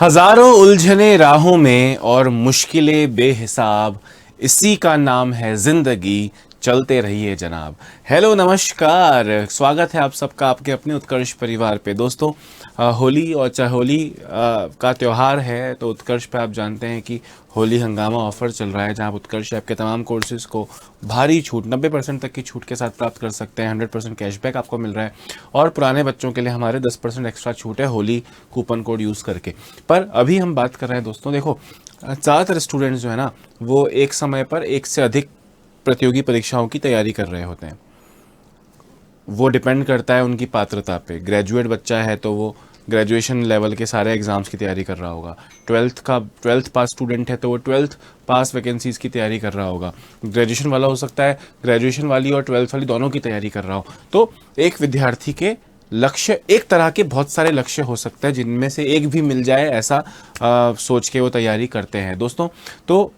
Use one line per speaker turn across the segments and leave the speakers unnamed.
हजारों उलझने राहों में और मुश्किलें बेहिसाब, इसी का नाम है जिंदगी, चलते रहिए जनाब। हेलो नमस्कार, स्वागत है आप सबका आपके अपने उत्कर्ष परिवार पे। दोस्तों, होली और चाहे होली का त्यौहार है तो उत्कर्ष पे आप जानते हैं कि होली हंगामा ऑफर चल रहा है, जहां आप उत्कर्ष ऐप के तमाम कोर्सेज को भारी छूट 90% तक की छूट के साथ प्राप्त कर सकते हैं। 100% कैशबैक आपको मिल रहा है और पुराने बच्चों के लिए हमारे 10% एक्स्ट्रा छूट है होली कूपन कोड यूज़ करके। पर अभी हम बात कर रहे हैं दोस्तों, देखो ज़्यादातर स्टूडेंट्स जो है ना, वो एक समय पर एक से अधिक प्रतियोगी परीक्षाओं की तैयारी कर रहे होते हैं। वो डिपेंड करता है उनकी पात्रता पे। ग्रेजुएट बच्चा है तो वो ग्रेजुएशन लेवल के सारे एग्ज़ाम्स की तैयारी कर रहा होगा। ट्वेल्थ पास स्टूडेंट है तो वो ट्वेल्थ पास वैकेंसीज़ की तैयारी कर रहा होगा। ग्रेजुएशन वाला हो सकता है ग्रेजुएशन वाली और ट्वेल्थ वाली दोनों की तैयारी कर रहा हो। तो एक विद्यार्थी के लक्ष्य, एक तरह के बहुत सारे लक्ष्य हो सकते हैं जिनमें से एक भी मिल जाए, ऐसा सोच के वो तैयारी करते हैं दोस्तों। तो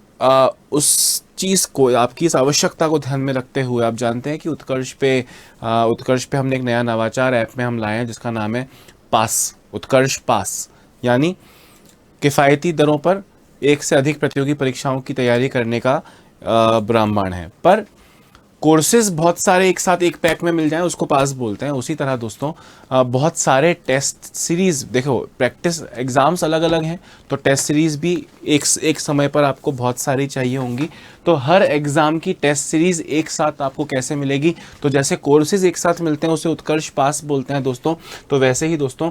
उस चीज़ को, आपकी इस आवश्यकता को ध्यान में रखते हुए आप जानते हैं कि उत्कर्ष पे हमने एक नया नवाचार ऐप में हम लाए हैं जिसका नाम है पास, उत्कर्ष पास। यानी किफ़ायती दरों पर एक से अधिक प्रतियोगी परीक्षाओं की तैयारी करने का ब्रह्मांड है। पर कोर्सेज बहुत सारे एक साथ एक पैक में मिल जाएं उसको पास बोलते हैं। उसी तरह दोस्तों, बहुत सारे टेस्ट सीरीज़, देखो प्रैक्टिस एग्ज़ाम्स अलग अलग हैं तो टेस्ट सीरीज़ भी एक समय पर आपको बहुत सारी चाहिए होंगी। तो हर एग्ज़ाम की टेस्ट सीरीज़ एक साथ आपको कैसे मिलेगी, तो जैसे कोर्सेज एक साथ मिलते हैं उसे उत्कर्ष पास बोलते हैं दोस्तों। तो वैसे ही दोस्तों,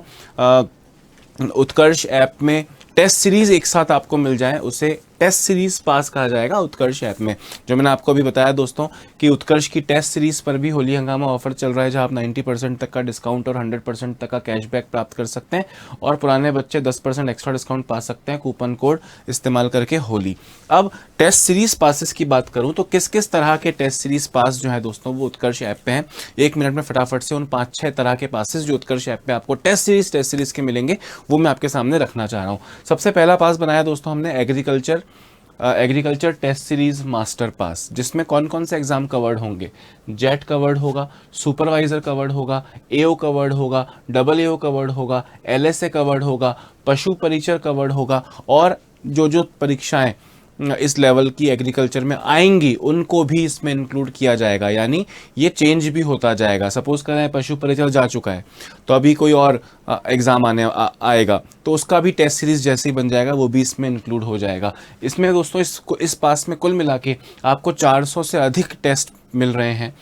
उत्कर्ष ऐप में टेस्ट सीरीज एक साथ आपको मिल जाए उसे टेस्ट सीरीज पास कहा जाएगा उत्कर्ष ऐप में। जो मैंने आपको अभी बताया दोस्तों कि उत्कर्ष की टेस्ट सीरीज पर भी होली हंगामा ऑफर चल रहा है, जहां आप 90% तक का डिस्काउंट और 100% तक का कैशबैक प्राप्त कर सकते हैं और पुराने बच्चे 10% एक्स्ट्रा डिस्काउंट पा सकते हैं कूपन कोड इस्तेमाल करके होली। अब टेस्ट सीरीज पासेस की बात करूं तो किस किस तरह के टेस्ट सीरीज पास जो है दोस्तों वो उत्कर्ष ऐप पे हैं। एक मिनट में फटाफट से उन 5-6 तरह के पासेस जो उत्कर्ष ऐप पे आपको टेस्ट सीरीज के मिलेंगे वो मैं आपके सामने रखना चाह रहा हूँ। सबसे पहला पास बनाया दोस्तों हमने agriculture test series master pass, जिसमें कौन कौन से एग्जाम कवर्ड होंगे। जेट कवर्ड होगा, सुपरवाइजर कवर्ड होगा, एओ कवर्ड होगा, डबल एओ कवर्ड होगा, एलएसए कवर्ड होगा, पशु परिचर कवर्ड होगा और जो जो परीक्षाएं इस लेवल की एग्रीकल्चर में आएंगी उनको भी इसमें इंक्लूड किया जाएगा। यानी ये चेंज भी होता जाएगा। सपोज करें पशु परिचर जा चुका है तो अभी कोई और एग्ज़ाम आएगा तो उसका भी टेस्ट सीरीज जैसे ही बन जाएगा वो भी इसमें इंक्लूड हो जाएगा। इसमें दोस्तों इस पास में कुल मिला के आपको 400 से अधिक टेस्ट मिल रहे हैं,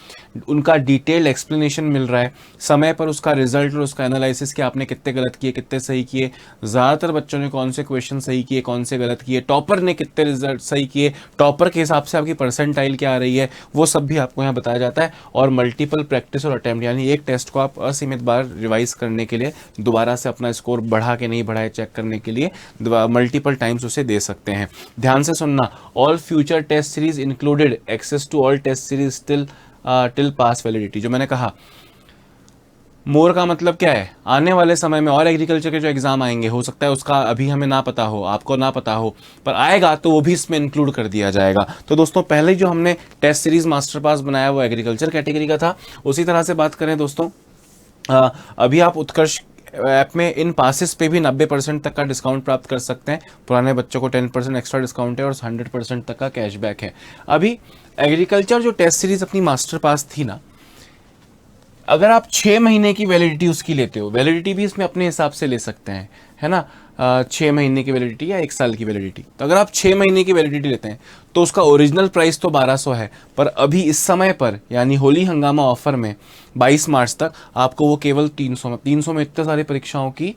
उनका डिटेल्ड एक्सप्लेनेशन मिल रहा है, समय पर उसका रिजल्ट और उसका एनालिसिस कि आपने कितने गलत किए कितने सही किए, ज़्यादातर बच्चों ने कौन से क्वेश्चन सही किए कौन से गलत किए, टॉपर ने कितने रिजल्ट सही किए, टॉपर के हिसाब से आपकी परसेंटाइल क्या आ रही है, वो सब भी आपको यहाँ बताया जाता है। और मल्टीपल प्रैक्टिस और अटैम्प्ट, यानी एक टेस्ट को आप असीमित बार रिवाइज करने के लिए, दोबारा से अपना स्कोर बढ़ा के नहीं बढ़ाए चेक करने के लिए मल्टीपल टाइम्स उसे दे सकते हैं। ध्यान से सुनना, all future test series included, access to all test series till pass validity. जो मैंने कहा, मोर का मतलब क्या है, आने वाले समय में और एग्रीकल्चर के जो एग्जाम आएंगे हो सकता है उसका अभी हमें ना पता हो, आपको ना पता हो, पर आएगा तो वो भी इसमें इंक्लूड कर दिया जाएगा। तो दोस्तों, पहले जो हमने टेस्ट सीरीज मास्टर पास बनाया वो एग्रीकल्चर कैटेगरी का था। उसी तरह से बात करें दोस्तों, अभी आप उत्कर्ष ऐप में इन पासेस पे भी 90% तक का डिस्काउंट प्राप्त कर सकते हैं। पुराने बच्चों को 10% एक्स्ट्रा डिस्काउंट है और 100% तक का कैशबैक है। अभी एग्रीकल्चर जो टेस्ट सीरीज अपनी मास्टर पास थी ना, अगर आप 6 महीने की वैलिडिटी उसकी लेते हो, वैलिडिटी भी इसमें अपने हिसाब से ले सकते हैं, है ना, 6 महीने की वैलिडिटी या 1 साल की वैलिडिटी। तो अगर आप 6 महीने की वैलिडिटी लेते हैं तो उसका ओरिजिनल प्राइस तो 1200 है, पर अभी इस समय पर यानी होली हंगामा ऑफर में 22 मार्च तक आपको वो केवल 300 में इतने सारी परीक्षाओं की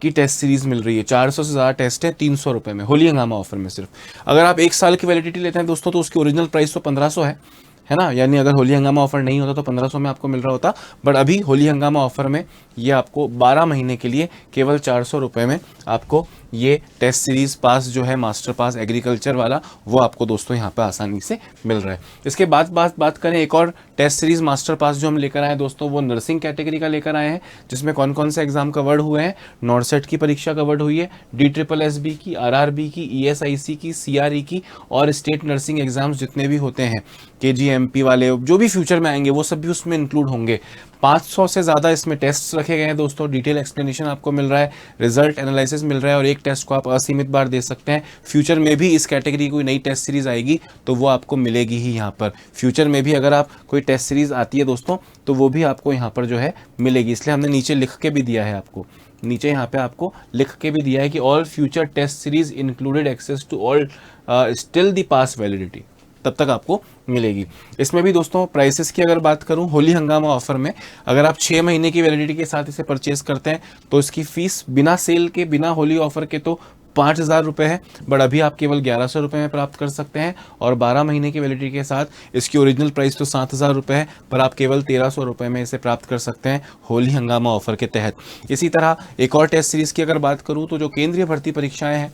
टेस्ट सीरीज मिल रही है। 400 से ज़्यादा टेस्ट है 300 रुपये में, होली हंगामा ऑफर में सिर्फ। अगर आप 1 साल की वैलिडिटी लेते हैं दोस्तों तो उसकी ओरिजिनल प्राइस तो 1500 है ना, यानी अगर होली हंगामा ऑफर नहीं होता तो 1500 में आपको मिल रहा होता, बट अभी होली हंगामा ऑफर में ये आपको 12 महीने के लिए केवल 400 रुपये में आपको ये टेस्ट सीरीज पास जो है मास्टर पास एग्रीकल्चर वाला, वो आपको दोस्तों यहाँ पे आसानी से मिल रहा है। इसके बाद बात करें एक और टेस्ट सीरीज मास्टर पास जो हम लेकर आए दोस्तों, वो नर्सिंग कैटेगरी का लेकर आए हैं, जिसमें कौन कौन से एग्जाम कवर्ड हुए हैं। नॉर्सेट की परीक्षा कवर्ड हुई है, DSSB की, RRB की, ESIC की, CRE की और स्टेट नर्सिंग एग्जाम्स जितने भी होते हैं KGMP वाले जो भी फ्यूचर में आएंगे वो सब भी उसमें इंक्लूड होंगे। 500 से ज़्यादा इसमें टेस्ट रखे गए हैं दोस्तों, डिटेल एक्सप्लेनेशन आपको मिल रहा है, रिजल्ट एनालिसिस मिल रहा है, और एक टेस्ट को आप असीमित बार दे सकते हैं। फ्यूचर में भी इस कैटेगरी कोई नई टेस्ट सीरीज आएगी तो वो आपको मिलेगी ही यहाँ पर। फ्यूचर में भी अगर आप कोई टेस्ट सीरीज आती है दोस्तों तो वो भी आपको यहाँ पर जो है मिलेगी, इसलिए हमने नीचे लिख के भी दिया है आपको, नीचे यहाँ पे आपको लिख के भी दिया है कि all future test series included access to all still the pass validity, तब तक आपको मिलेगी। इसमें भी दोस्तों प्राइसेस की अगर बात करूं, होली हंगामा ऑफर में अगर आप 6 महीने की वैलिडिटी के साथ इसे परचेज करते हैं तो इसकी फीस बिना सेल के, बिना होली ऑफर के तो 5,000 रुपये है, बट अभी आप केवल 1,100 रुपये में प्राप्त कर सकते हैं। और 12 महीने की वैलिडिटी के साथ इसकी ओरिजिनल प्राइस तो 7,000 रुपये है, पर आप केवल 1,300 रुपये में इसे प्राप्त कर सकते हैं होली हंगामा ऑफर के तहत। इसी तरह एक और टेस्ट सीरीज़ की अगर बात करूँ तो जो केंद्रीय भर्ती परीक्षाएँ हैं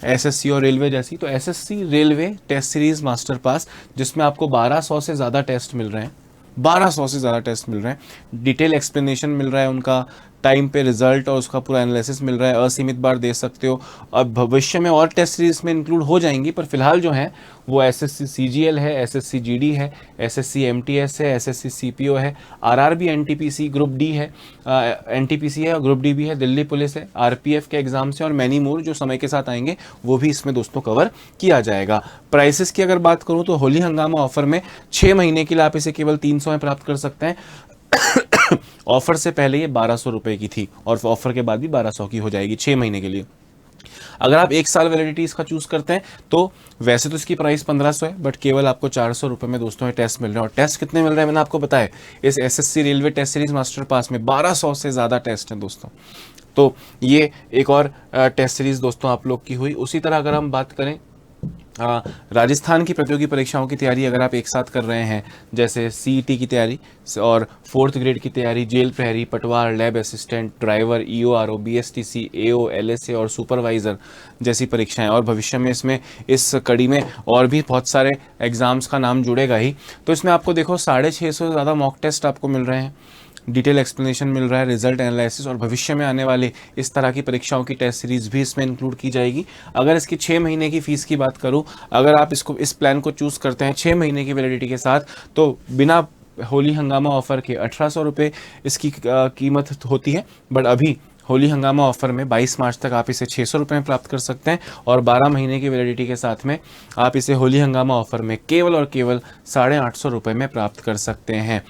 SSC और रेलवे जैसी, तो SSC railway test series master pass, जिसमें आपको 1200 से ज़्यादा टेस्ट मिल रहे हैं, 1200 से ज़्यादा टेस्ट मिल रहे हैं, डिटेल एक्सप्लेनेशन मिल रहा है, उनका टाइम पे रिजल्ट और उसका पूरा एनालिसिस मिल रहा है, असीमित बार दे सकते हो। अब भविष्य में और टेस्ट सीरीज में इंक्लूड हो जाएंगी, पर फिलहाल जो है वो SSC CGL है, SSC GD है, SSC MTS है, SSC CPO है, RRB NTPC ग्रुप D है, NTPC है और ग्रुप D भी है, दिल्ली पुलिस है, RPF के एग्जाम्स हैं और मैनी मोर जो समय के साथ आएंगे वो भी इसमें दोस्तों कवर किया जाएगा। प्राइसेस की अगर बात करूँ तो होली हंगामा ऑफर में 6 महीने के लिए आप इसे केवल 300 में प्राप्त कर सकते हैं। ऑफर से पहले ये 1,200 रुपये की थी और ऑफर के बाद भी 1,200 की हो जाएगी 6 महीने के लिए। अगर आप 1 साल वैलिडिटी इसका चूज करते हैं तो वैसे तो इसकी प्राइस 1,500 है, बट केवल आपको 400 रुपये में दोस्तों ये टेस्ट मिल रहे हैं। और टेस्ट कितने मिल रहे हैं मैंने आपको बताया, इस SSC railway test series master pass में 1,200 से ज़्यादा टेस्ट हैं दोस्तों। तो ये एक और टेस्ट सीरीज दोस्तों आप लोग की हुई। उसी तरह अगर हम बात करें राजस्थान की प्रतियोगी परीक्षाओं की तैयारी अगर आप एक साथ कर रहे हैं, जैसे CET की तैयारी और 4th ग्रेड की तैयारी, जेल प्रहरी, पटवार, lab assistant, driver, EORO, BSTC, AO, LSA और सुपरवाइज़र जैसी परीक्षाएं, और भविष्य में इसमें इस कड़ी में और भी बहुत सारे एग्ज़ाम्स का नाम जुड़ेगा ही, तो इसमें आपको देखो 650 से ज़्यादा मॉक टेस्ट आपको मिल रहे हैं, डिटेल एक्सप्लेनेशन मिल रहा है, रिजल्ट एनालिसिस, और भविष्य में आने वाले इस तरह की परीक्षाओं की टेस्ट सीरीज भी इसमें इंक्लूड की जाएगी। अगर इसकी 6 महीने की फीस की बात करूं, अगर आप इस प्लान को चूज़ करते हैं 6 महीने की वैलिडिटी के साथ, तो बिना होली हंगामा ऑफर के 1,800 रुपये इसकी कीमत होती है, बट अभी होली हंगामा ऑफर में 22 मार्च तक आप इसे 600 रुपये में प्राप्त कर सकते हैं, और 12 महीने की वैलिडिटी के साथ में आप इसे होली हंगामा ऑफर में केवल और केवल 850 रुपये में प्राप्त कर सकते हैं।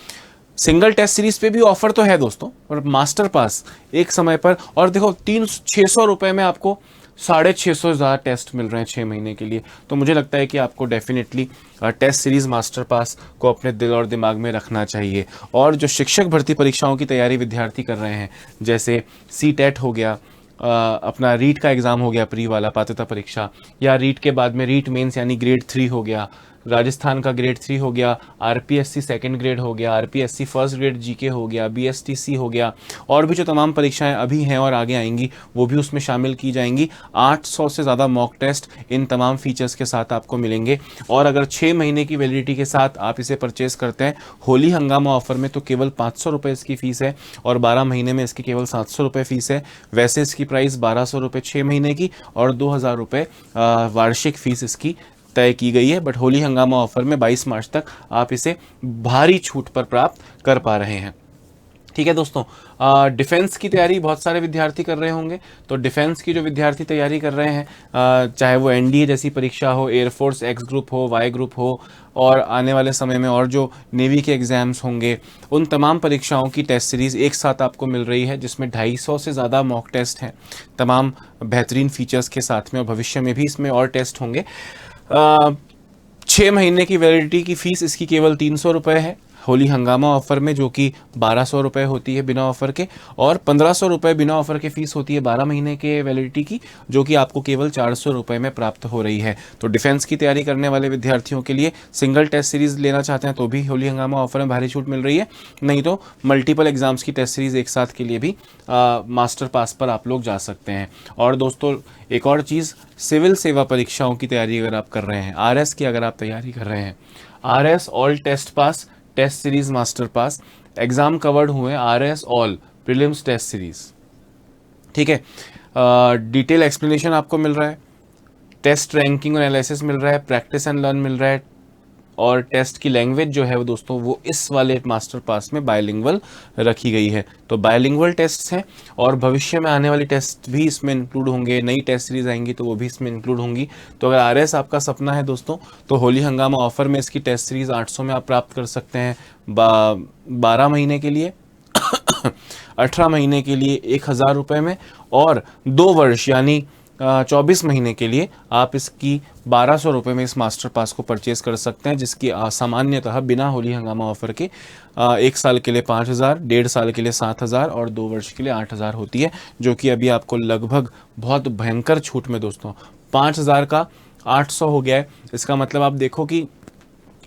सिंगल टेस्ट सीरीज पे भी ऑफर तो है दोस्तों, और मास्टर पास एक समय पर, और देखो 600 रुपये में आपको 650 ज़्यादा टेस्ट मिल रहे हैं 6 महीने के लिए। तो मुझे लगता है कि आपको definitely test series master pass को अपने दिल और दिमाग में रखना चाहिए। और जो शिक्षक भर्ती परीक्षाओं की तैयारी विद्यार्थी कर रहे हैं, जैसे CTET हो गया, अपना रीट का एग्ज़ाम हो गया, प्री वाला पात्रता परीक्षा, या रीट के बाद में रीट मेंस यानी ग्रेड 3 हो गया, राजस्थान का ग्रेड 3 हो गया, RPSC सेकंड ग्रेड हो गया, RPSC फर्स्ट ग्रेड GK हो गया, BSTC हो गया, और भी जो तमाम परीक्षाएं अभी हैं और आगे आएंगी वो भी उसमें शामिल की जाएंगी। 800 से ज़्यादा मॉक टेस्ट इन तमाम फीचर्स के साथ आपको मिलेंगे। और अगर 6 महीने की वैलिडिटी के साथ आप इसे परचेज़ करते हैं होली हंगामा ऑफर में, तो केवल 500 रुपये इसकी फ़ीस है, और 12 महीने में इसकी केवल 700 रुपये फ़ीस है। वैसे इसकी प्राइस 1,200 रुपये 6 महीने की और 2,000 रुपये वार्षिक फ़ीस इसकी तय की गई है, बट होली हंगामा ऑफर में 22 मार्च तक आप इसे भारी छूट पर प्राप्त कर पा रहे हैं। ठीक है दोस्तों, डिफेंस की तैयारी बहुत सारे विद्यार्थी कर रहे होंगे, तो डिफेंस की जो विद्यार्थी तैयारी कर रहे हैं, चाहे वो NDA जैसी परीक्षा हो, एयरफोर्स X ग्रुप हो, Y ग्रुप हो, और आने वाले समय में और जो नेवी के एग्ज़ाम्स होंगे, उन तमाम परीक्षाओं की टेस्ट सीरीज़ एक साथ आपको मिल रही है, जिसमें 250 से ज़्यादा मॉक टेस्ट हैं तमाम बेहतरीन फीचर्स के साथ में, और भविष्य में भी इसमें और टेस्ट होंगे। 6 महीने की वैलिडिटी की फ़ीस इसकी केवल 300 रुपये है होली हंगामा ऑफर में, जो कि 1,200 रुपये होती है बिना ऑफर के, और 1,500 रुपये बिना ऑफर के फ़ीस होती है 12 महीने के वैलिडिटी की, जो कि आपको केवल 400 रुपये में प्राप्त हो रही है। तो डिफेंस की तैयारी करने वाले विद्यार्थियों के लिए सिंगल टेस्ट सीरीज़ लेना चाहते हैं तो भी होली हंगामा ऑफर में भारी छूट मिल रही है, नहीं तो मल्टीपल एग्जाम्स की टेस्ट सीरीज़ एक साथ के लिए भी मास्टर पास पर आप लोग जा सकते हैं। और दोस्तों एक और चीज़, सिविल सेवा परीक्षाओं की तैयारी अगर आप कर रहे हैं, RS की अगर आप तैयारी कर रहे हैं, RS all test pass test series master pass exam covered हुए, RS all prelims test series, ठीक है। डिटेल एक्सप्लेनेशन आपको मिल रहा है, टेस्ट रैंकिंग और एनालिसिस मिल रहा है, प्रैक्टिस एंड लर्न मिल रहा है, और टेस्ट की लैंग्वेज जो है वो दोस्तों वो इस वाले मास्टर पास में बायलिंगुअल रखी गई है। तो बायलिंगुअल टेस्ट हैं और भविष्य में आने वाली टेस्ट भी इसमें इंक्लूड होंगे, नई टेस्ट सीरीज आएंगी तो वो भी इसमें इंक्लूड होंगी। तो अगर आरएस आपका सपना है दोस्तों तो होली हंगामा ऑफर में इसकी टेस्ट सीरीज 800 में आप प्राप्त कर सकते हैं 12 महीने के लिए 18 महीने के लिए 1000 रुपये में, और 2 वर्ष यानी 24 महीने के लिए आप इसकी 1200 रुपये में इस मास्टर पास को परचेज कर सकते हैं, जिसकी सामान्यतः बिना होली हंगामा ऑफर के 1 साल के लिए 5000, 1.5 साल के लिए 7000 और 2 वर्ष के लिए 8000 होती है, जो कि अभी आपको लगभग बहुत भयंकर छूट में दोस्तों 5000 का 800 हो गया है। इसका मतलब आप देखो कि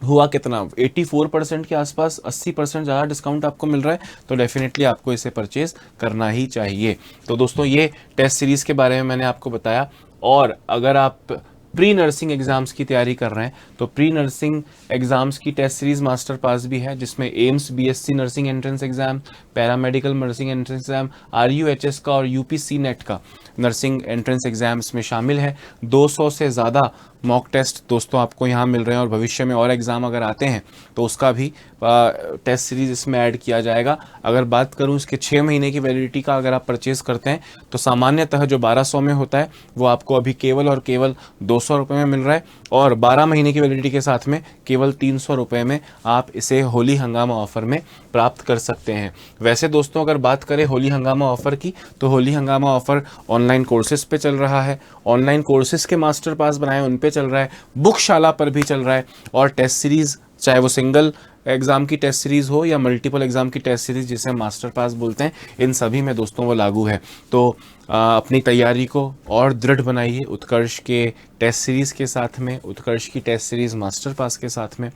हुआ कितना, 84% के आसपास, 80% ज़्यादा डिस्काउंट आपको मिल रहा है। तो डेफिनेटली आपको इसे परचेज करना ही चाहिए। तो दोस्तों ये टेस्ट सीरीज़ के बारे में मैंने आपको बताया। और अगर आप प्री नर्सिंग एग्ज़ाम्स की तैयारी कर रहे हैं तो प्री नर्सिंग एग्ज़ाम्स की टेस्ट सीरीज़ मास्टर पास भी है, जिसमें AIIMS BSc nursing entrance exam, paramedical nursing entrance exam, RUHS का और यूपीसी नेट का नर्सिंग एंट्रेंस एग्ज़ाम्स में शामिल है। 200 से ज़्यादा मॉक टेस्ट दोस्तों आपको यहाँ मिल रहे हैं और भविष्य में और एग्ज़ाम अगर आते हैं तो उसका भी टेस्ट सीरीज़ इसमें ऐड किया जाएगा। अगर बात करूँ इसके 6 महीने की वैलिडिटी का, अगर आप परचेज़ करते हैं तो सामान्यतः जो 1200 में होता है वो आपको अभी केवल और केवल 200 रुपये में मिल रहा है, और 12 महीने की वैलिडिटी के साथ में केवल 300 रुपये में आप इसे होली हंगामा ऑफ़र में प्राप्त कर सकते हैं। वैसे दोस्तों अगर बात करें होली हंगामा ऑफ़र की तो होली हंगामा ऑफ़र ऑनलाइन कोर्सेज पे चल रहा है, ऑनलाइन कोर्सेज के मास्टर पास बनाए उन पे चल रहा है, बुकशाला पर भी चल रहा है, और टेस्ट सीरीज़ चाहे वो सिंगल एग्ज़ाम की टेस्ट सीरीज़ हो या मल्टीपल एग्ज़ाम की टेस्ट सीरीज़ जिसे मास्टर पास बोलते हैं, इन सभी में दोस्तों वो लागू है। तो अपनी तैयारी को और दृढ़ बनाइए उत्कर्ष के टेस्ट सीरीज़ के साथ में, उत्कर्ष की टेस्ट सीरीज़ मास्टर पास के साथ में।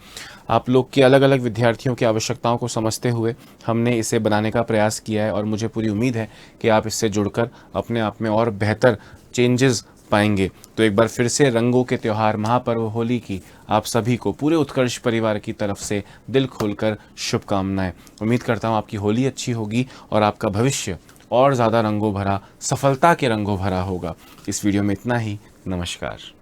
आप लोग के अलग अलग विद्यार्थियों की आवश्यकताओं को समझते हुए हमने इसे बनाने का प्रयास किया है, और मुझे पूरी उम्मीद है कि आप इससे जुड़कर अपने आप में और बेहतर चेंजेस पाएंगे। तो एक बार फिर से रंगों के त्यौहार महापर्व होली की आप सभी को पूरे उत्कर्ष परिवार की तरफ से दिल खोलकर शुभकामनाएं। उम्मीद करता हूँ आपकी होली अच्छी होगी और आपका भविष्य और ज़्यादा रंगों भरा, सफलता के रंगों भरा होगा। इस वीडियो में इतना ही। नमस्कार।